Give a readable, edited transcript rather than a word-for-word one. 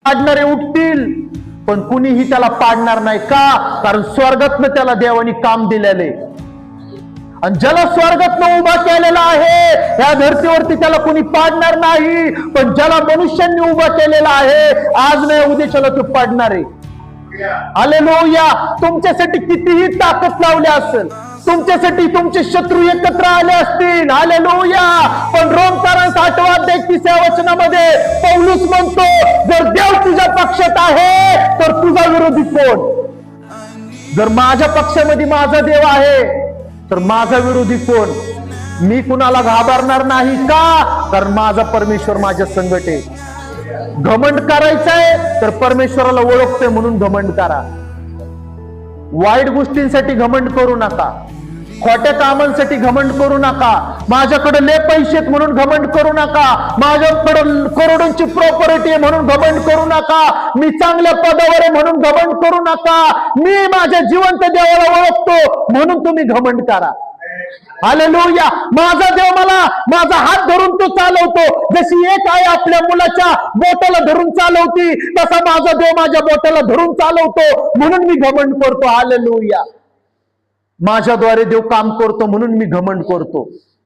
पाडणारे उठतील, पण कुणीही त्याला पाडणार नाही. का? कारण स्वर्गातनं त्याला देवानी काम दिलेले, आणि ज्याला स्वर्गातनं उभा केलेला आहे या धर्तीवरती त्याला कोणी पाडणार नाही. पण ज्याला मनुष्यांनी उभा केलेला आहे, आज नाही उद्याच्याला तो पाडणार आहे. हालेलुया. तुमच्यासाठी कितीही ताकद लावली असेल, तुमच्यासाठी तुमचे शत्रू एकत्र आले असतील, हालेलुया, पण रोमकारांस 8व्या अध्याय 30व्या वचनामध्ये पौलुस म्हणतो, जर देव तुझ्या पक्षात आहे तर तुझा विरोधी कोण? जर माझ्या पक्षामध्ये माझा देव आहे तर माझा विरोधी कोण? मी कुणाला घाबरणार नाही. का? कारण माझा परमेश्वर माझ्या संगत आहे. घमंड करायचंय तर परमेश्वराला ओळखतोय म्हणून घमंड करा. वाईट गोष्टींसाठी घमंड करू नका, खोट्या कामांसाठी घमंड करू नका, माझ्याकडे लय पैसे आहेत म्हणून घमंड करू नका, माझ्याकडे करोडोंची प्रॉपर्टी आहे म्हणून घमंड करू नका, मी चांगल्या पदावर आहे म्हणून घमंड करू नका, मी माझ्या जिवंत देवाला ओळखतो म्हणून तुम्ही घमंड करा. हालेलुया. माझा देव मला माझा हात धरून तो चालवतो. जशी एक आई आपल्या मुलाच्या बोटाला धरून चालवती, तसा माझा देव माझ्या बोटाला धरून चालवतो म्हणून मी घमंड करतो. हालेलुया. माझ्याद्वारे देव काम करतो म्हणून मी घमंड करतो.